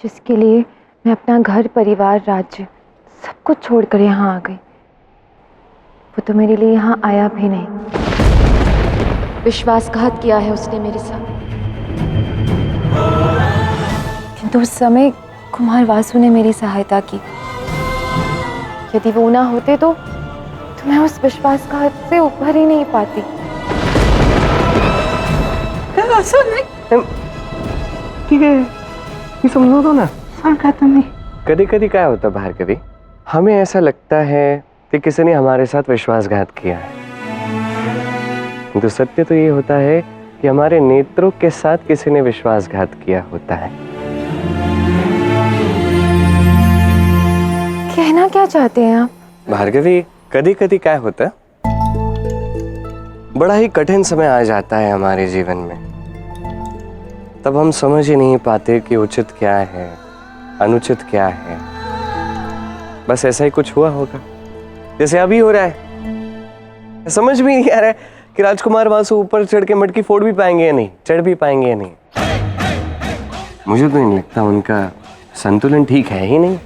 जिसके लिए मैं अपना घर, परिवार, राज्य सब कुछ छोड़कर यहाँ आ गई, वो तो मेरे लिए यहाँ आया भी नहीं। विश्वासघात किया है उसने मेरे साथ। किंतु उस समय कुमार वासु ने मेरी सहायता की। यदि वो ना होते तो मैं उस विश्वासघात से उभर ही नहीं पाती। ठीक है, ये समझो तो ना। कभी कभी क्या होता भार्गवी, हमें ऐसा लगता है कि किसी ने हमारे साथ विश्वासघात किया है, तो सत्य तो ये होता है कि हमारे नेत्रों के साथ किसी ने विश्वासघात किया होता है। कहना क्या चाहते हैं आप? भार्गवी, कभी कभी क्या होता है, बड़ा ही कठिन समय आ जाता है हमारे जीवन में, तब हम समझ ही नहीं पाते कि उचित क्या है, अनुचित क्या है। बस ऐसा ही कुछ हुआ होगा जैसे अभी हो रहा है। समझ भी नहीं आ रहा है कि राजकुमार वासु ऊपर चढ़ के मटकी फोड़ भी पाएंगे या नहीं, चढ़ भी पाएंगे या नहीं। मुझे तो नहीं लगता, उनका संतुलन ठीक है ही नहीं।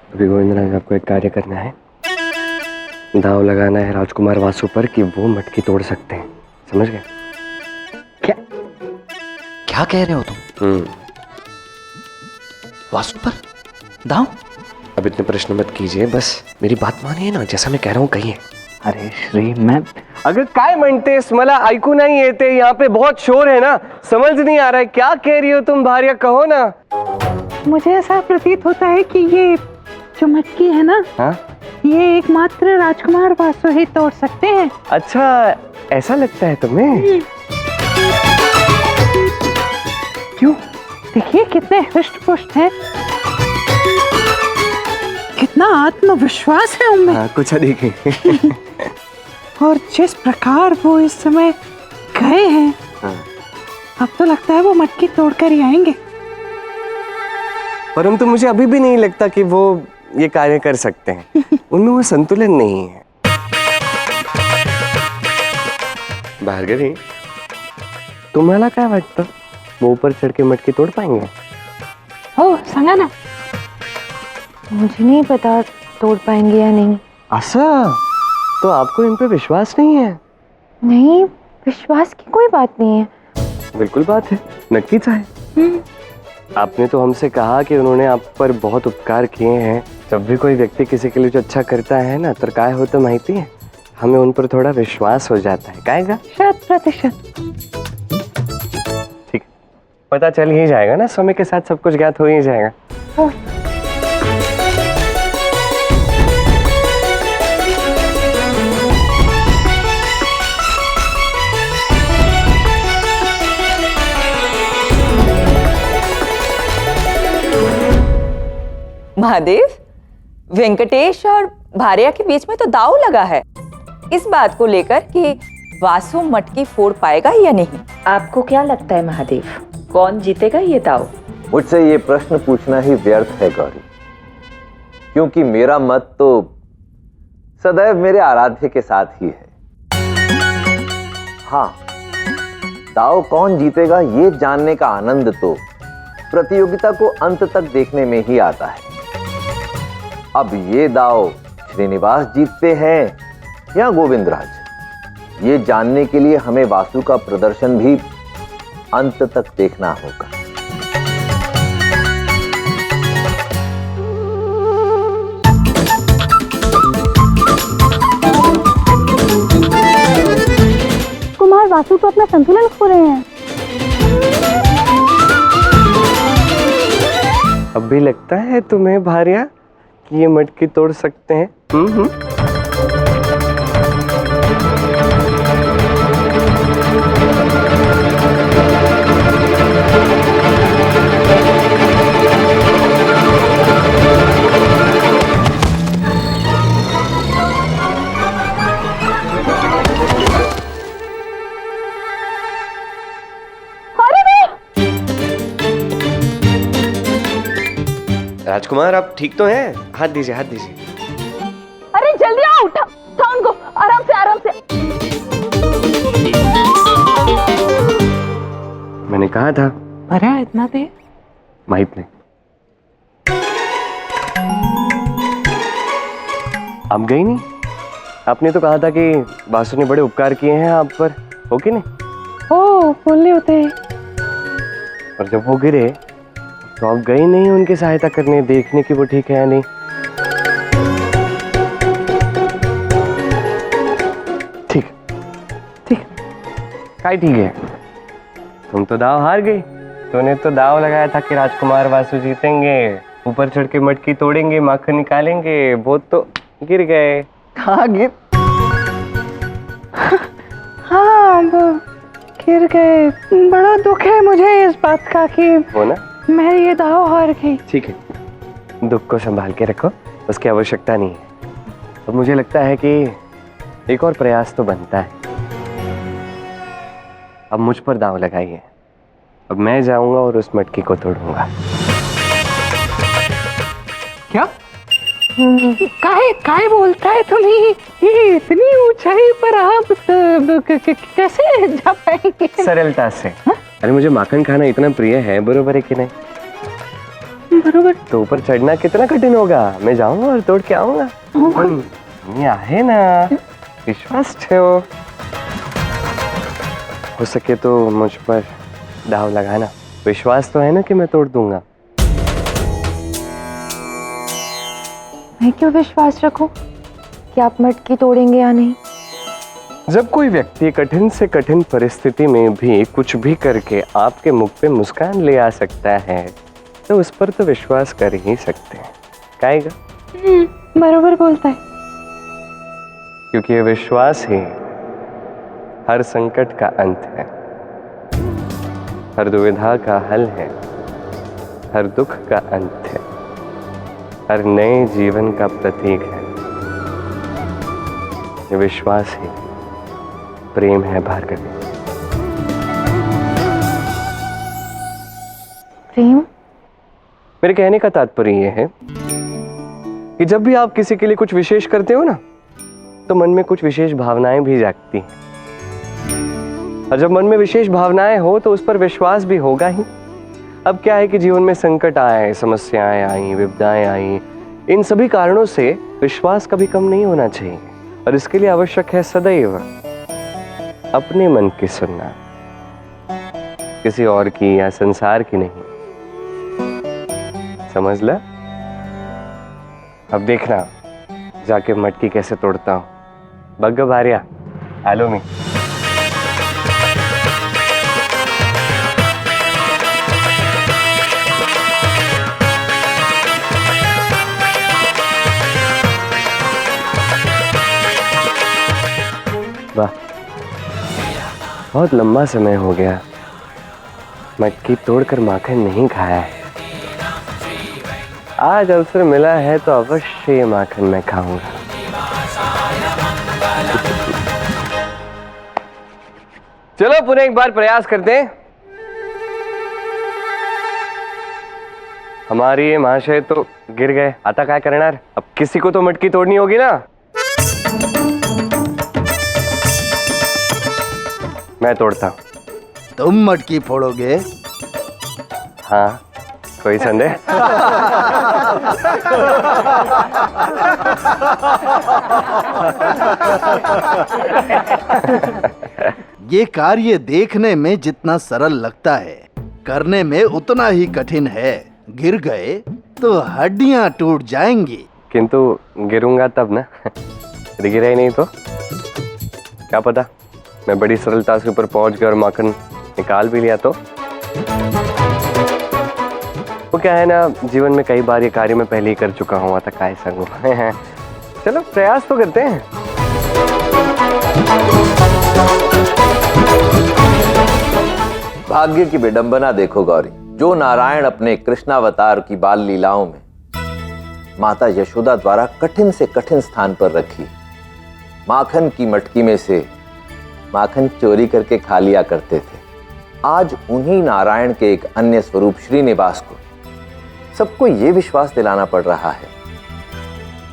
अभी गोविंदराज, आपको एक कार्य करना है, दाव लगाना है राजकुमार वासु पर कि वो मटकी तोड़ सकते हैं, समझ गए? क्या क्या कह रहे हो तुम? वासु पर दाव? अब इतने प्रश्न मत कीजिए, बस मेरी बात मानिए ना, जैसा मैं कह रहा हूँ कहिए। अरे श्री, मैं अगर काय म्हणतेस, मला ऐकू नहीं येते, यहाँ पे बहुत शोर है ना, समझ नहीं आ रहा है, क्या कह रही हो तुम भार्या, कहो ना। मुझे ऐसा प्रतीत होता है कि ये जो मटकी है ना, हाँ? ये एकमात्र राजकुमार वासु ही तोड़ सकते हैं। अच्छा, ऐसा लगता है तुम्हें? क्यों? देखिए कितने हृष्ट पुष्ट हैं, कितना आत्मविश्वास है उनमें। हाँ, कुछ देखिए। और जिस प्रकार वो इस समय गए हैं, हाँ। अब तो लगता है वो मटकी तोड़कर ही आएंगे। परंतु मुझे अभी भी नहीं लगता कि वो ये कार्य कर सकते हैं, उनमें वो संतुलन नहीं है। भार्गवी, तुम्हाला काय वाटतं, वो ऊपर चढ़ के मटकी तोड़ पाएंगे? हो, सांगा ना। मुझे नहीं पता तोड़ पाएंगे या नहीं। ऐसा तो आपको इन पे विश्वास नहीं है? नहीं, विश्वास की कोई बात नहीं है। बिल्कुल बात है, नक्कीच आहे। आपने तो हमसे कहा कि उन्होंने आप पर बहुत उपकार किए हैं। जब भी कोई व्यक्ति किसी के लिए जो अच्छा करता है ना, तो काय होतं माहिती है, हमें उन पर थोड़ा विश्वास हो जाता है। काय गा? 100%। ठीक, पता चल ही जाएगा ना, समय के साथ सब कुछ ज्ञात हो ही जाएगा। हो। महादेव, वेंकटेश और भार्या के बीच में तो दांव लगा है इस बात को लेकर कि वासु मटकी फोड़ पाएगा या नहीं। आपको क्या लगता है महादेव, कौन जीतेगा ये दांव? मुझसे ये प्रश्न पूछना ही व्यर्थ है गौरी, क्योंकि मेरा मत तो सदैव मेरे आराध्य के साथ ही है। हाँ, दांव कौन जीतेगा ये जानने का आनंद तो प्रतियोगिता को अंत तक देखने में ही आता है। अब ये दांव श्रीनिवास जीतते हैं या गोविंदराज, ये जानने के लिए हमें वासु का प्रदर्शन भी अंत तक देखना होगा। कुमार वासु तो अपना संतुलन खो रहे हैं। अब भी लगता है तुम्हें भार्या कि ये मटकी तोड़ सकते हैं? राजकुमार आप ठीक तो हैं? हाथ दीजिए, हाथ दीजिए। अरे जल्दी आओ, उठा उनको, आराम से आराम से। मैंने कहा था। भरा इतना देर? माहित नहीं। आप गई नहीं? आपने तो कहा था कि बासु ने बड़े उपकार किए हैं आप पर, हो कि नहीं? ओ बोले होते हैं। और जब वो गिरे तो आप गई नहीं उनकी सहायता करने, देखने की वो ठीक है या नहीं? ठीक ठीक काय ठीक है? तुम तो दाव हार गई। तूने तो दाव लगाया था कि राजकुमार वासु जीतेंगे, ऊपर चढ़ के मटकी तोड़ेंगे, माखन निकालेंगे। वो तो गिर गए। हाँ गिर हाँ वो गिर गए। बड़ा दुख है मुझे इस बात का कि हो ना? मैं ये दाव हार गई। ठीक है, दुख को संभाल के रखो, उसकी आवश्यकता नहीं है। अब मुझे लगता है कि एक और प्रयास तो बनता है। अब मुझ पर दाव लगाइए। अब मैं जाऊंगा और उस मटकी को तोड़ूंगा। क्या? काहे काहे बोलता है तुम्हें? ये इतनी ऊंचाई पर आप कैसे जा पाएंगे? सरलता से। अरे मुझे माखन खाना इतना प्रिय है, बरोबर है कि नहीं? बरोबर। तो ऊपर चढ़ना कितना कठिन होगा। मैं जाऊंगा और तोड़ के आऊंगा। ये आहे ना, विश्वास ठेवो। हो सके तो मुझ पर दाव लगाना। विश्वास तो है ना कि मैं तोड़ दूंगा। मैं क्यों विश्वास रखूं कि आप मटकी तोड़ेंगे या नहीं? जब कोई व्यक्ति कठिन से कठिन परिस्थिति में भी कुछ भी करके आपके मुख पे मुस्कान ले आ सकता है तो उस पर तो विश्वास कर ही सकते हैं। काहेगा? बरोबर बोलता है। क्योंकि ये विश्वास ही हर संकट का अंत है, हर दुविधा का हल है, हर दुख का अंत है, हर नए जीवन का प्रतीक है। ये विश्वास ही प्रेम है भार्गवी। प्रेम? मेरे कहने का तात्पर्य यह है कि जब भी आप किसी के लिए कुछ विशेष करते हो ना, तो मन में कुछ विशेष भावनाएं भी जागती हैं। और जब मन में विशेष भावनाएं हो तो उस पर विश्वास भी होगा ही। अब क्या है कि जीवन में संकट आए, समस्याएं आई, विपदाएं आई, इन सभी कारणों से विश्वास कभी कम नहीं होना चाहिए। और इसके लिए आवश्यक है सदैव अपने मन की सुनना, किसी और की या संसार की नहीं। समझ ला? अब देखना जाके मटकी कैसे तोड़ता हूं। बग्ग भार्या, आलो मी। वाह, बहुत लंबा समय हो गया मटकी तोड़कर माखन नहीं खाया है। आज अवसर मिला है तो अवश्य ये माखन मैं खाऊंगा। चलो पुनः एक बार प्रयास करते हैं। हमारी ये महाशय तो गिर गए, आता क्या करना? अब किसी को तो मटकी तोड़नी होगी ना। मैं तोड़ता हूं। तुम मटकी फोड़ोगे? हाँ, कोई संदेह? ये कार्य देखने में जितना सरल लगता है, करने में उतना ही कठिन है। गिर गए तो हड्डियां टूट जाएंगी। किंतु गिरूंगा तब ना। यदि गिरा ही नहीं तो क्या पता मैं बड़ी सरलता से ऊपर पहुंच गया और माखन निकाल भी लिया तो। वो क्या है ना, जीवन में कई बार ये कार्य मैं पहले ही कर चुका हूँ, था काय संगू। चलो प्रयास तो करते हैं। भाग्य की विडंबना देखो गौरी, जो नारायण अपने कृष्णावतार की बाल लीलाओं में माता यशोदा द्वारा कठिन से कठिन स्थान पर रखी माखन की मटकी में से माखन चोरी करके खा लिया करते थे, आज उन्हीं नारायण के एक अन्य स्वरूप श्रीनिवास को सबको ये विश्वास दिलाना पड़ रहा है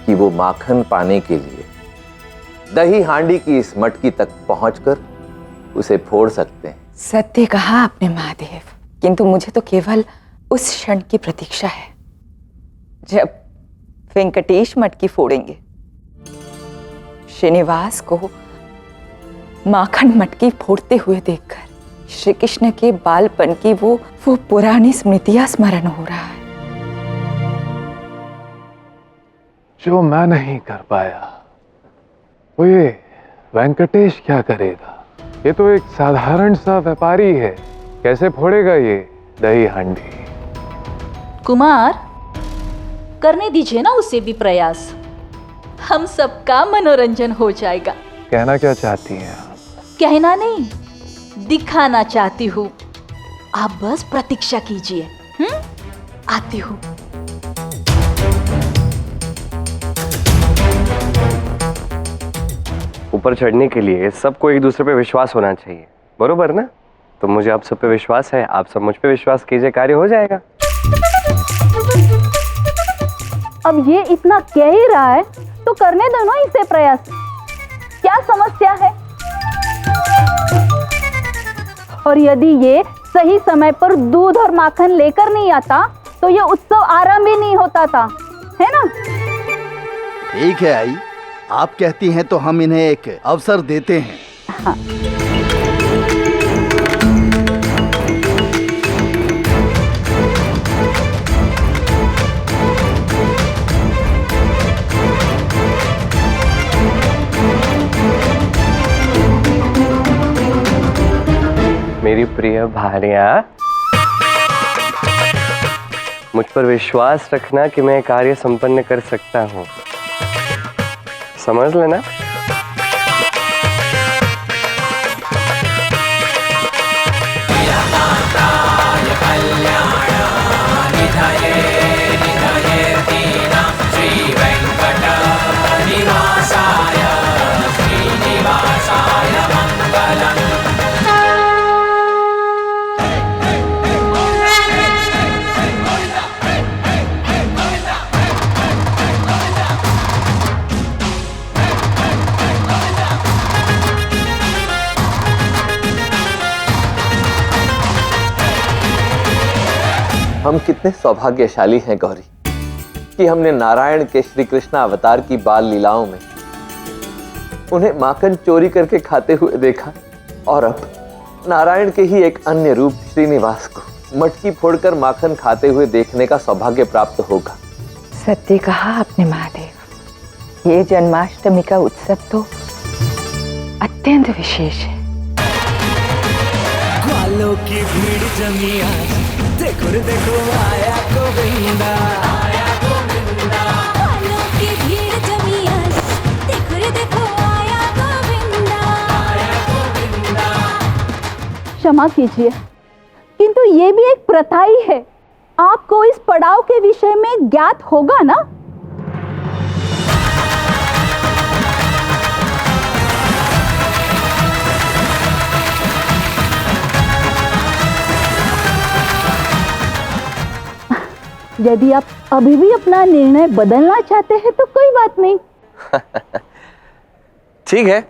कि वो माखन पाने के लिए दही हांडी की इस मटकी तक पहुंचकर उसे फोड़ सकते हैं। सत्य कहा आपने महादेव, किंतु मुझे तो केवल उस क्षण की प्रतीक्षा है जब वेंकटेश मटकी फोड़ेंगे। श्रीनिवास को माखन मटकी फोड़ते हुए देखकर श्री कृष्ण के बालपन की वो पुरानी स्मृतियां स्मरण हो रहा है। जो मैं नहीं कर पाया वो ये वेंकटेश क्या करेगा? ये तो एक साधारण सा व्यापारी है, कैसे फोड़ेगा ये दही हांडी? कुमार, करने दीजिए ना उसे भी प्रयास, हम सबका मनोरंजन हो जाएगा। कहना क्या चाहती हैं आप? कहना नहीं, दिखाना चाहती हूँ। आप बस प्रतीक्षा कीजिए। आती हूँ। ऊपर चढ़ने के लिए सबको एक दूसरे पे विश्वास होना चाहिए, बरोबर ना? तो मुझे आप सब पे विश्वास है, आप सब मुझ पे विश्वास कीजिए, कार्य हो जाएगा। अब ये इतना कह ही रहा है तो करने दो ना इसे प्रयास। क्या समस्या है? और यदि ये सही समय पर दूध और माखन लेकर नहीं आता तो ये उत्सव आरंभ ही नहीं होता था, है ना? ठीक है आई, आप कहती हैं तो हम इन्हें एक अवसर देते हैं। हाँ। मेरी प्रिय भार्या, मुझ पर विश्वास रखना कि मैं कार्य संपन्न कर सकता हूँ, समझ लेना। हम कितने सौभाग्यशाली हैं गौरी कि हमने नारायण के श्री कृष्ण अवतार की बाल लीलाओं में उन्हें माखन चोरी करके खाते हुए देखा, और अब नारायण के ही एक अन्य रूप श्रीनिवास को मटकी फोड़कर माखन खाते हुए देखने का सौभाग्य प्राप्त होगा। सत्य कहा आपने महादेव, ये जन्माष्टमी का उत्सव तो अत्यंत विशेष है। ग्वालों की भीड़ जमी आज, देखो रे देखो आया गोविंदा, आया गोविंदा। ग्वालों की भीड़ जमी आज, देखो रे देखो आया गोविंदा, आया गोविंदा। क्षमा कीजिए, किंतु ये भी एक प्रथा ही है। आपको इस पड़ाव के विषय में ज्ञात होगा ना? यदि आप अभी भी अपना निर्णय बदलना चाहते हैं तो कोई बात नहीं। ठीक है,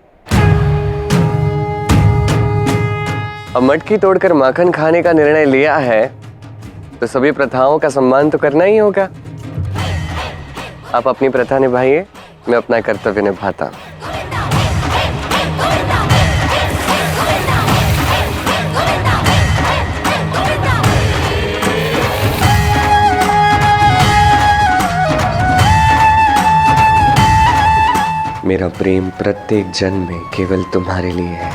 अब मटकी तोड़कर माखन खाने का निर्णय लिया है तो सभी प्रथाओं का सम्मान तो करना ही होगा। आप अपनी प्रथा निभाइए, मैं अपना कर्तव्य निभाता हूं। मेरा प्रेम प्रत्येक जन्म में केवल तुम्हारे लिए है,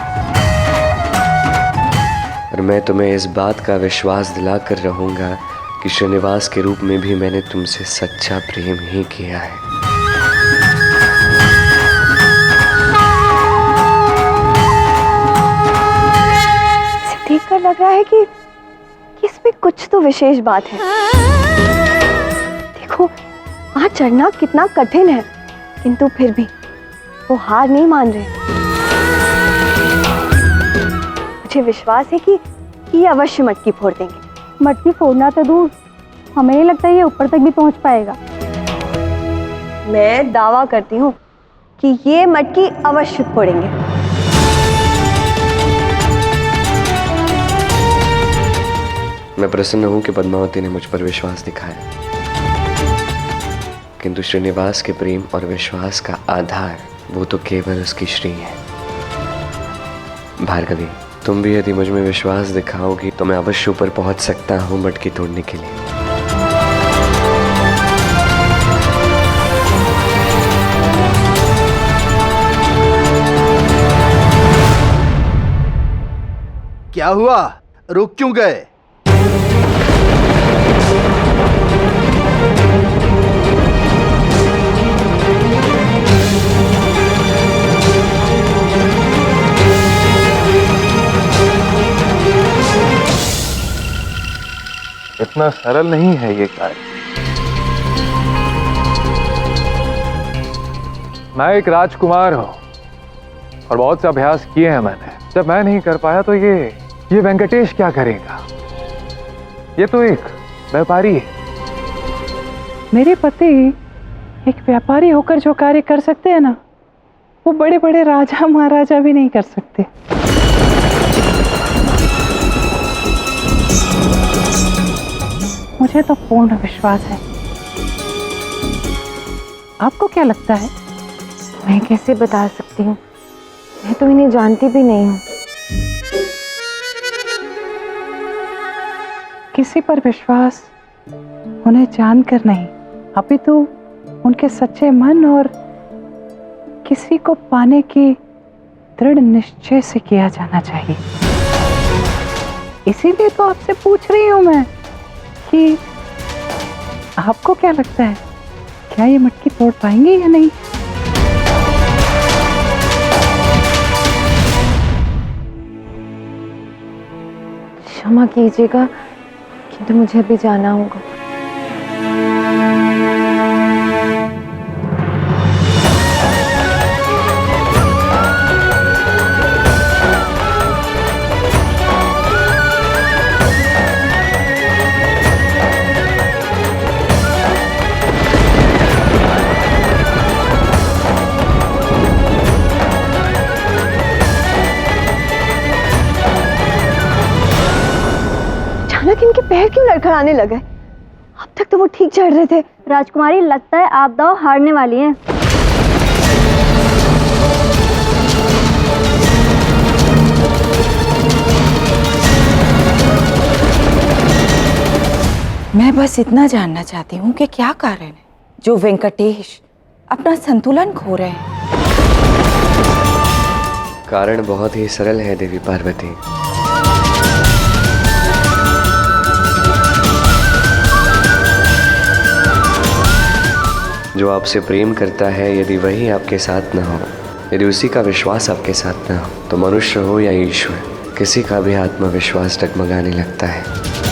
और मैं तुम्हें इस बात का विश्वास दिलाकर रहूंगा कि श्रीनिवास के रूप में भी मैंने तुमसे सच्चा प्रेम ही किया है। देख कर लग रहा है कि इसमें कुछ तो विशेष बात है। देखो, वहां चढ़ना कितना कठिन है, किंतु फिर भी वो हार नहीं मान रहे। मुझे विश्वास है कि ये अवश्य मटकी फोड़ देंगे। मटकी फोड़ना तो दूर, हमें नहीं लगता ये ऊपर तक भी पहुंच पाएगा। मैं दावा करती हूँ कि ये मटकी अवश्य फोड़ेंगे। मैं प्रसन्न हूं कि पद्मावती ने मुझ पर विश्वास दिखाया, किंतु श्रीनिवास के प्रेम और विश्वास का आधार वो तो केवल उसकी श्री है। भार्गवी, तुम भी यदि मुझ में विश्वास दिखाओगी तो मैं अवश्य ऊपर पहुंच सकता हूं मटकी तोड़ने के लिए। क्या हुआ, रुक क्यों गए? इतना सरल नहीं है ये कार्य। मैं एक राजकुमार हूं और बहुत से अभ्यास किए हैं मैंने। जब मैं नहीं कर पाया तो ये वेंकटेश क्या करेगा? ये तो एक व्यापारी है। मेरे पति एक व्यापारी होकर जो कार्य कर सकते हैं ना, वो बड़े बड़े राजा महाराजा भी नहीं कर सकते। मुझे तो पूर्ण विश्वास है। आपको क्या लगता है? मैं कैसे बता सकती हूँ, मैं तो इन्हें जानती भी नहीं हूँ। किसी पर विश्वास उन्हें जानकर नहीं, अपितु उनके सच्चे मन और किसी को पाने की दृढ़ निश्चय से किया जाना चाहिए। इसीलिए तो आपसे पूछ रही हूं मैं कि आपको क्या लगता है, क्या ये मटकी तोड़ पाएंगे या नहीं? क्षमा कीजिएगा, किंतु मुझे अभी जाना होगा। अचानक इनके पैर क्यों लड़खड़ाने लगे? अब तक तो वो ठीक चढ़ रहे थे। राजकुमारी, लगता है आप दाव हारने वाली हैं। मैं बस इतना जानना चाहती हूँ कि क्या कारण है जो वेंकटेश अपना संतुलन खो रहे हैं। कारण बहुत ही सरल है देवी पार्वती। जो आपसे प्रेम करता है, यदि वही आपके साथ ना हो, यदि उसी का विश्वास आपके साथ ना हो, तो मनुष्य हो या ईश्वर, किसी का भी आत्मविश्वास डगमगाने लगता है।